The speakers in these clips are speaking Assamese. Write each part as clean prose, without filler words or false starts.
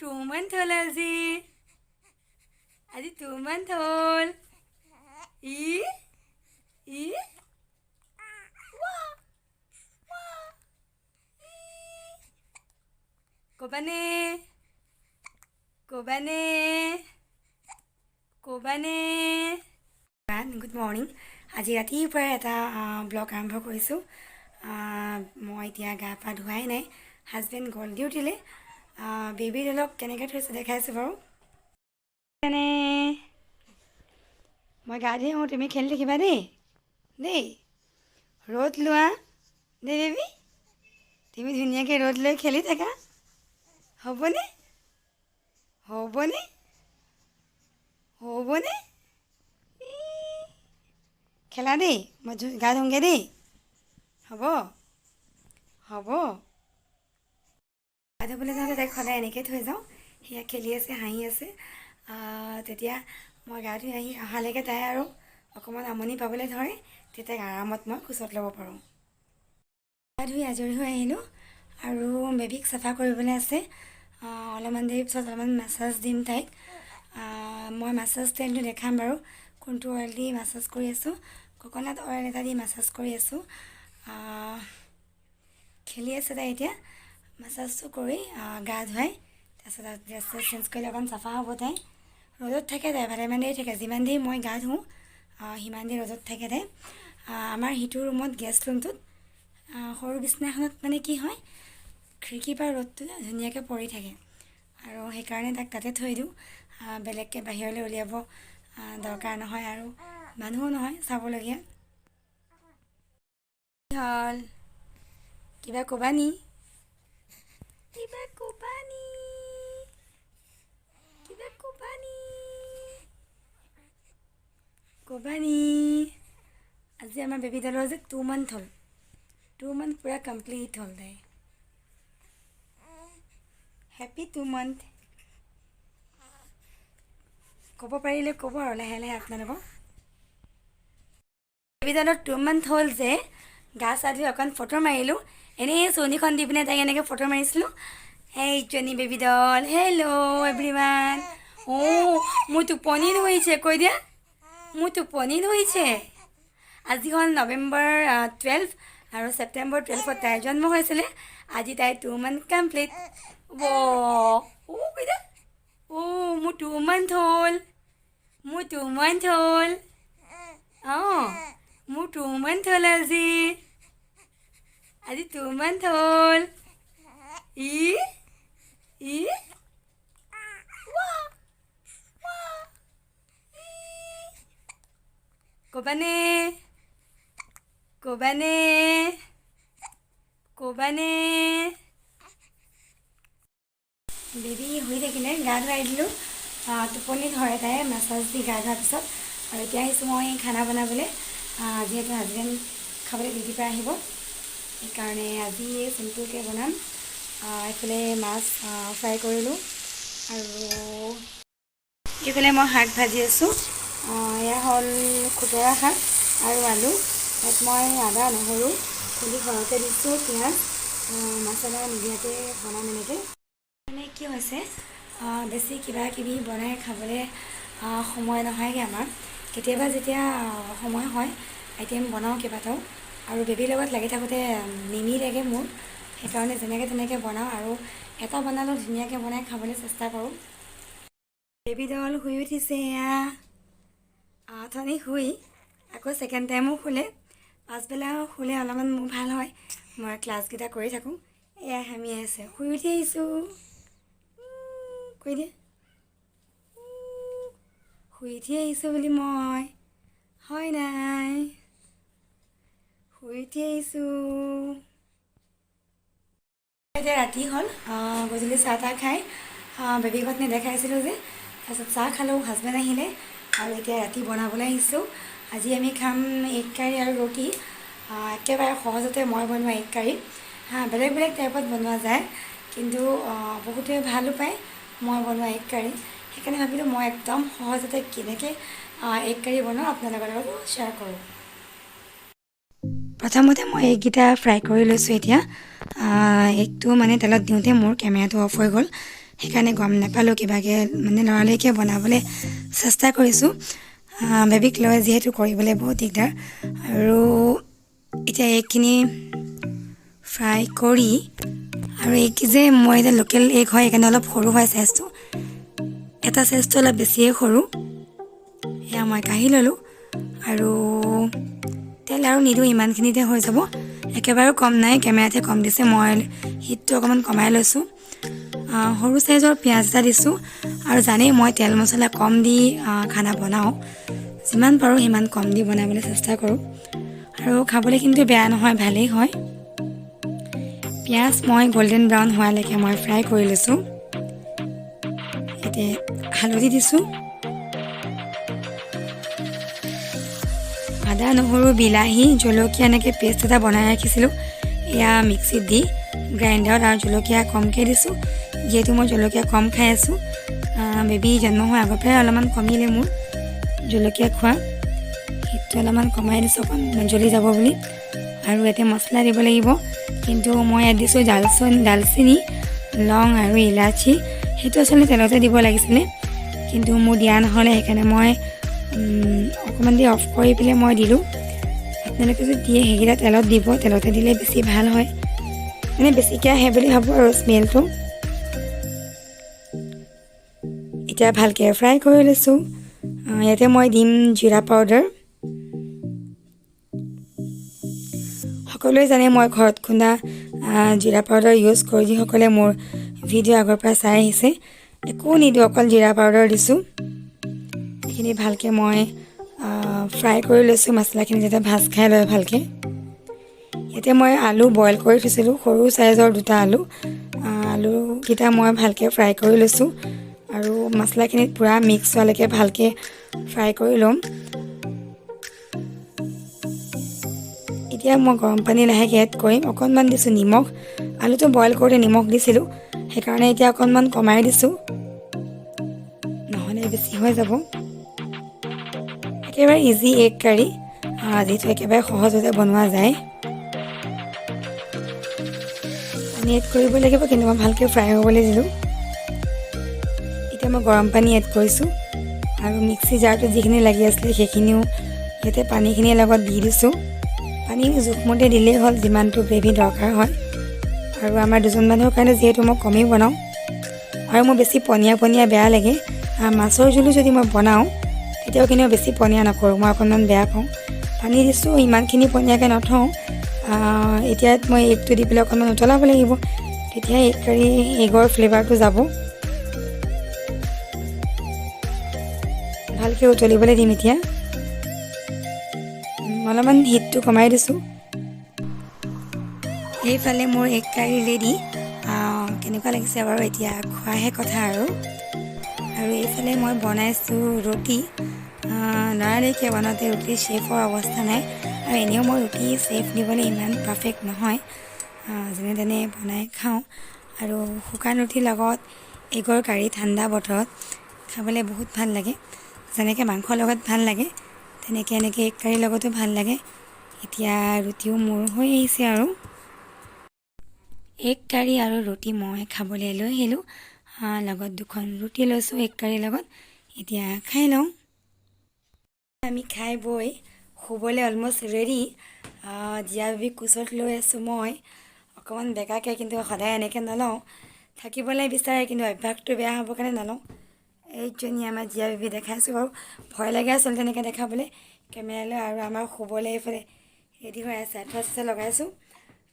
2 month হ'ল আজি 2 month হ'ল ই ই ক'বানে ক'বানে ক'বানে গুড মৰ্ণিং আজি ৰাতিপুৱাই এটা ব্লগ আৰম্ভ কৰিছোঁ মই এতিয়া গা পা ধোৱাই নাই হাজবেণ্ড গ'ল ডিউটিলৈ বেবী অলপ কেনেকৈ থৈছে দেখাইছোঁ বাৰু এনে মই গা ধুই আহোঁ তুমি খেলি থাকিবা দেই ৰ'দ লোৱা দেই বেবী তুমি ধুনীয়াকৈ ৰ'দ লৈ খেলি থাকা হ'বনে হ'বনে হ'বনে খেলা দেই মই গা ধুওঁগৈ দেই হ'ব হ'ব গা ধুবলৈ যাওঁতে তাইক সদায় এনেকৈ থৈ যাওঁ সেয়া খেলি আছে হাঁহি আছে তেতিয়া মই গা ধুই অহালৈকে তাই আৰু অকণমান আমনি পাবলৈ ধৰে তেতিয়া তাইক আৰামত মই কোচত ল'ব পাৰোঁ গা ধুই আজৰি হৈ আহিলোঁ আৰু বেবীক চাফা কৰিবলৈ আছে অলপমান দেৰি পিছত অলপমান মাছাজ দিম তাইক মই মাছাজ তেলটো দেখাম বাৰু কোনটো অইল দি মাছাজ কৰি আছোঁ কক'নাট অইল এটা দি মাছাজ কৰি আছোঁ খেলি আছে তাই এতিয়া মাছাজটো কৰি গা ধুৱাই তাৰপিছত ড্ৰেছ চেঞ্জ কৰিলে অকণ চাফা হ'ব তাই ৰ'দত থাকে তাই ভালেমান দেৰি থাকে যিমান দেৰি মই গা ধুওঁ সিমান দেৰি ৰ'দত থাকে তাই আমাৰ সিটো ৰুমত গেষ্ট ৰুমটোত সৰু বিচনাখনত মানে কি হয় খিৰিকীৰ পৰা ৰ'দটো ধুনীয়াকৈ পৰি থাকে আৰু সেইকাৰণে তাক তাতে থৈ দিওঁ বেলেগকৈ বাহিৰলৈ উলিয়াব দৰকাৰ নহয় আৰু মানুহো নহয় চাবলগীয়া হ'ল কিবা ক'বা নি কিবা ক'বা নি কিবা ক'বা নি ক'বা নি আজি আমাৰ বেবীডালৰ যে 2 month হ'ল 2 month পূৰা কমপ্লিট হ'ল তাই হেপী 2 month ক'ব পাৰিলে ক'ব আৰু লাহে লাহে আপোনালোকক বেবীডালৰ 2 month হ'ল যে গা চা ধুই অকণ ফটো মাৰিলোঁ এনেই চুৰণিখন দি পিনে তাইক এনেকৈ ফটো মাৰিছিলোঁ এইজনী বেবীডল হেল্ল' এভৰিৱান মোৰ টোপনি ধৰিছে কৈ দিয়া মোৰ টোপনি ধৰিছে আজি হ'ল নৱেম্বৰ 12 আৰু ছেপ্টেম্বৰ 12ত তাইৰ জন্ম হৈছিলে আজি তাইৰ 2 month কমপ্লিট কৈ দিয়া মোৰ 2 month হ'ল মোৰ 2 month হ'ল মোৰ 2 month হ'ল আজি 2 month হ'ল ই ই ক'বানে ক'বানে ক'বানে বেবী শুই থাকিলে গা ধুৱাই দিলোঁ টোপনি ধৰে তাই মাছাজ দি গা ধোৱাৰ পিছত আৰু এতিয়া আহিছোঁ মই খানা বনাবলৈ যিহেতু হাজবেণ্ড খাবলৈ ডিউটিৰ পৰা আহিব সেইকাৰণে আজি চিম্পুলকৈ বনাম এইফালে মাছ ফ্ৰাই কৰিলোঁ আৰু এইফালে মই শাক ভাজি আছোঁ এয়া হ'ল খুতৰা শাক আৰু আলু তাত মই আদা নহৰু খুন্দি ঘৰতে দিছোঁ পিঁয়াজ মছলা নিদিয়াকৈ বনাম এনেকৈ মানে কি হৈছে বেছি কিবা কিবি বনাই খাবলৈ সময় নহয়গৈ আমাৰ কেতিয়াবা যেতিয়া সময় হয় আইটেম বনাওঁ কেইবাটাও আৰু বেবীৰ লগত লাগি থাকোঁতে নিমিলেগৈ মোৰ সেইকাৰণে যেনেকৈ তেনেকৈ বনাওঁ আৰু এটা বনালেও ধুনীয়াকৈ বনাই খাবলৈ চেষ্টা কৰোঁ বেবীডল শুই উঠিছে এয়া অথনি শুই আকৌ ছেকেণ্ড টাইমো শুলে পাছবেলা শুলে অলপমান মোৰ ভাল হয় মই ক্লাছকেইটা কৰি থাকোঁ এয়া হামি আছে শুই উঠি আহিছোঁ কৈ দিয়া শুই উঠি আহিছোঁ বুলি মই হয় নাই শুই উঠি আহিছোঁ এতিয়া ৰাতি হ'ল গধূলি চাহ তাহ খাই বেবীঘৰত নেদেখাইছিলোঁ যে তাৰপিছত চাহ খালোঁ হাজবেণ্ড আহিলে আৰু এতিয়া ৰাতি বনাবলৈ আহিছোঁ আজি আমি খাম এগ কাৰী আৰু ৰুটি একেবাৰে সহজতে মই বনোৱা এগ কাৰী বেলেগ বেলেগ টাইপত বনোৱা যায় কিন্তু বহুতে ভালো পায় মই বনোৱা এগ কাৰী সেইকাৰণে ভাবিলোঁ মই একদম সহজতে কেনেকৈ এগ কাৰী বনাওঁ আপোনালোকৰ লগত শ্বেয়াৰ কৰোঁ প্ৰথমতে মই এগকেইটা ফ্ৰাই কৰি লৈছোঁ এতিয়া এগটো মানে তেলত দিওঁতে মোৰ কেমেৰাটো অফ হৈ গ'ল সেইকাৰণে গম নাপালোঁ কিবাকৈ মানে লৰালৰিকৈ বনাবলৈ চেষ্টা কৰিছোঁ। বেবীক লৈ যিহেতু কৰিবলৈ বহুত দিগদাৰ। আৰু এতিয়া এইখিনি ফ্ৰাই কৰি আৰু এই যে মই এতিয়া লোকেল এগ হয় সেইকাৰণে অলপ সৰু হয় চাইজটো, এটা চাইজটো অলপ বেছিয়ে সৰু। এয়া মই কাঢ়ি ল'লোঁ আৰু তেল আৰু নিদিওঁ, ইমানখিনিতে হৈ যাব। একেবাৰে কম নাই, কেমেৰাতে কম দিছে, মই হিটটো অকণমান কমাই লৈছোঁ। সৰু চাইজৰ পিঁয়াজ এটা দিছোঁ আৰু জানেই মই তেল মছলা কম দি খানা বনাওঁ, যিমান পাৰোঁ সিমান কম দি বনাবলৈ চেষ্টা কৰোঁ আৰু খাবলৈ কিন্তু বেয়া নহয়, ভালেই হয়। পিঁয়াজ মই গল্ডেন ব্ৰাউন হোৱালৈকে মই ফ্ৰাই কৰি লৈছোঁ। এতিয়া হালধি দিছোঁ, আদা নহৰু বিলাহী জলকীয়া এনেকৈ পেষ্ট এটা বনাই ৰাখিছিলোঁ, এয়া মিক্সিত দি গ্ৰাইণ্ডাৰত, আৰু জলকীয়া কমকৈ দিছোঁ যিহেতু মই জলকীয়া কম খাই আছোঁ। বেবী জন্ম হোৱাৰ আগৰ পৰাই অলপমান কমিলে মোৰ জলকীয়া খোৱা, সেইটো অলপমান কমাই দিছোঁ অকণ জ্বলি যাব বুলি। আৰু ইয়াতে মছলা দিব লাগিব, কিন্তু মই ইয়াত দিছোঁ দালচেনি, লং আৰু ইলাচি। সেইটো আচলতে তেলতে দিব লাগিছিলে, কিন্তু মোৰ দিয়া নহ'লে, সেইকাৰণে মই অকণমান দি অফ কৰি পেলাই মই দিলোঁ। আপোনালোকে যদি দিয়ে সেইকেইটা তেলত দিব, তেলতে দিলে বেছি ভাল হয়, মানে বেছিকৈ আহে বুলি ভাবোঁ আৰু স্মেলটো। এতিয়া ভালকৈ ফ্ৰাই কৰি লৈছোঁ। ইয়াতে মই দিম জিৰা পাউডাৰ। সকলোৱে জানে মই ঘৰত খুন্দা জিৰা পাউডাৰ ইউজ কৰি, যিসকলে মোৰ ভিডিঅ' আগৰ পৰা চাই আহিছে। একো নিদিওঁ, অকল জিৰা পাউডাৰ দিছোঁ। এইখিনি ভালকৈ মই ফ্ৰাই কৰি লৈছোঁ, মছলাখিনি যাতে ভাজ খাই লয় ভালকৈ। ইয়াতে মই আলু বইল কৰি থৈছিলোঁ, সৰু চাইজৰ 2টা আলু। আলুকেইটা মই ভালকৈ ফ্ৰাই কৰি লৈছোঁ আৰু মছলাখিনিত পূৰা মিক্স হোৱালৈকে ভালকৈ ফ্ৰাই কৰি ল'ম। এতিয়া মই গৰম পানী লাহেকৈ এড কৰিম, অকণমান দিছোঁ নিমখ। আলুটো বইল কৰোঁতে নিমখ দিছিলোঁ, সেইকাৰণে এতিয়া অকণমান কমাই দিছোঁ, নহ'লে বেছি হৈ যাব। একেবাৰে ইজি এগ কাৰী, যিটো একেবাৰে সহজতে বনোৱা যায়। পানী এড কৰিব লাগিব, কিন্তু মই ভালকৈ ফ্ৰাই হ'বলৈ দিলোঁ। এতিয়া মই গৰম পানী এড কৰিছোঁ আৰু মিক্সি জাৰটোত যিখিনি লাগি আছিলে সেইখিনিও ইয়াতে পানীখিনিৰ লগত দি দিছোঁ। পানী জোখমতে দিলেই হ'ল, যিমানটো গ্ৰেভি দৰকাৰ হয়। আৰু আমাৰ 2জন মানুহৰ কাৰণে যিহেতু মই কমেই বনাওঁ, আৰু মোৰ বেছি পনীয়া বেয়া লাগে। মাছৰ জোলো যদি মই বনাওঁ তেতিয়াও কিন্তু বেছি পনীয়া নকৰোঁ, মই অকণমান বেয়া পাওঁ। পানী দিছোঁ, ইমানখিনি পনীয়াকৈ নথওঁ। এতিয়া মই এগটো দি পেলাই অকণমান উতলাব লাগিব, তেতিয়া এগ কাৰী এগৰ ফ্লেভাৰটো যাব। ভালকৈ উতলিবলৈ দিম। এতিয়া অলপমান হিটটো কমাই দিছোঁ। এইফালে মোৰ এগ কাৰী ৰেডি। কেনেকুৱা লাগিছে বাৰু, এতিয়া খোৱাহে কথা আৰু এইফালে মই বনাইছোঁ ৰুটি। লৰালৰিকৈ বনাওঁতে ৰুটি ছেফৰ অৱস্থা নাই, আৰু এনেও মই ৰুটি ছেফ দিবলৈ ইমান পাৰফেক্ট নহয়, যেনে তেনে বনাই খাওঁ। আৰু শুকান ৰুটিৰ লগত এগৰ কাৰী ঠাণ্ডা বতৰত খাবলৈ বহুত ভাল লাগে। যেনেকৈ মাংসৰ লগত ভাল লাগে, তেনেকৈ এনেকৈ এগ কাৰীৰ লগতো ভাল লাগে। এতিয়া ৰুটিও মোৰ হৈ আহিছে, আৰু এগ কাৰী আৰু ৰুটি মই খাবলৈ লৈ আহিলোঁ। লগত 2খন ৰুটি লৈছোঁ এগ কাৰীৰ লগত। এতিয়া খাই লওঁ। আমি খাই বৈ শুবলৈ অলমষ্ট ৰেডি। জীয়া বেবীক কোচত লৈ আছোঁ মই, অকণমান বেকাকৈ, কিন্তু সদায় এনেকৈ নলওঁ। থাকিবলৈ বিচাৰে, কিন্তু অভ্যাসটো বেয়া হ'বৰ কাৰণে নলওঁ। এইজনী আমাৰ জীয়া বেবী দেখাইছোঁ, আৰু ভয় লাগে আচলতে তেনেকৈ দেখাবলৈ কেমেৰালৈ। আৰু আমাৰ শুবলৈ এইফালে ৰেডি হৈ আছে, আঁঠুৱা চাঠুৱা লগাইছোঁ।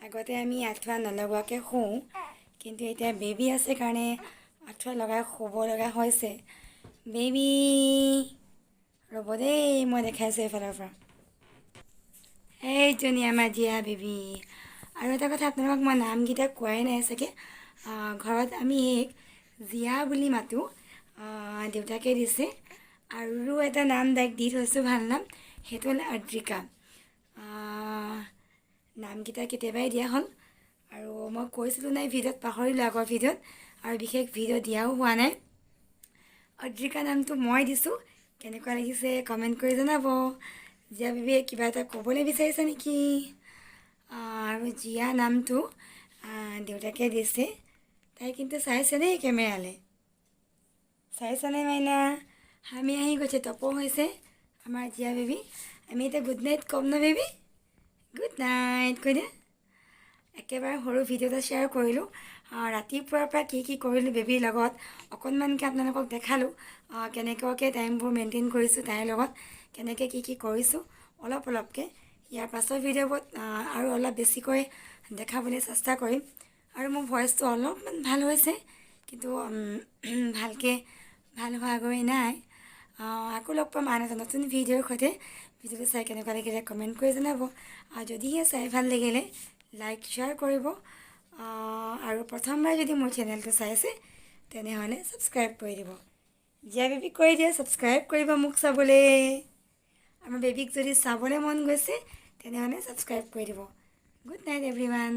আগতে আমি আঁঠুৱা নলগোৱাকৈ শুওঁ, কিন্তু এতিয়া বেবী আছে কাৰণে আঁঠুৱা লগাই শুব লগা হৈছে। বেবী ৰ'ব দেই, মই দেখাইছোঁ এইফালৰ পৰা। এইজনী আমাৰ জীয়া বেবী। আৰু এটা কথা আপোনালোকক মই নামকেইটা কোৱাই নাই চাগে। ঘৰত আমি এক জীয়া বুলি মাতোঁ, দেউতাকে দিছে। আৰু এটা নাম তাইক দি থৈছোঁ, ভাল নাম, সেইটো হ'ল adrika। নামকেইটা কেতিয়াবাই দিয়া হ'ল, আৰু মই কৈছিলোঁ নাই ভিডিঅ'ত, পাহৰিলোঁ আগৰ ভিডিঅ'ত, আৰু বিশেষ ভিডিঅ' দিয়াও হোৱা নাই। adrika নামটো মই দিছোঁ, কেনেকুৱা লাগিছে কমেণ্ট কৰি জনাব। জীয়া বেবীয়ে কিবা এটা ক'বলৈ বিচাৰিছে নেকি? আৰু জীয়া নামটো দেউতাকে দিছে, তাই কিন্তু চাইছে দেই কেমেৰালৈ। চাইছানে মাইনা? আমি আহি গৈছে, তপ হৈছে আমাৰ জিয়া বেবী। আমি এতিয়া গুড নাইট ক'ম ন বেবী? গুড নাইট কৈ দে। একেবাৰে সৰু ভিডিঅ' এটা শ্বেয়াৰ কৰিলোঁ। ৰাতিপুৱাৰ পৰা কি কৰিলোঁ বেবীৰ লগত অকণমানকৈ আপোনালোকক দেখালোঁ। কেনেকুৱাকৈ টাইমবোৰ মেইনটেইন কৰিছোঁ তাইৰ লগত, কেনেকৈ কি কৰিছোঁ অলপকৈ। ইয়াৰ পাছৰ ভিডিঅ'বোৰত আৰু অলপ বেছিকৈ দেখাবলৈ চেষ্টা কৰিম। আৰু মোৰ ভইচটো অলপমান ভাল হৈছে, কিন্তু ভালকৈ ভাল হোৱাগৈ নাই। আকৌ লগ পাম আন এটা নতুন ভিডিঅ'ৰ সৈতে। ভিডিঅ'টো চাই কেনেকুৱা লাগিলে কমেণ্ট কৰি জনাব। যদিহে চাই ভাল লাগিলে লাইক শ্বেয়াৰ কৰিব। আৰু প্ৰথমবাৰ যদি মোৰ চেনেলটো চাইছে তেনেহ'লে ছাবস্ক্ৰাইব কৰি দিব। জিয়া বেবীক কৈ দিয়ে ছাবস্ক্ৰাইব কৰিব মোক চাবলৈ। আমাৰ বেবীক যদি চাবলৈ মন গৈছে তেনেহ'লে ছাবস্ক্ৰাইব কৰি দিব। Good night everyone.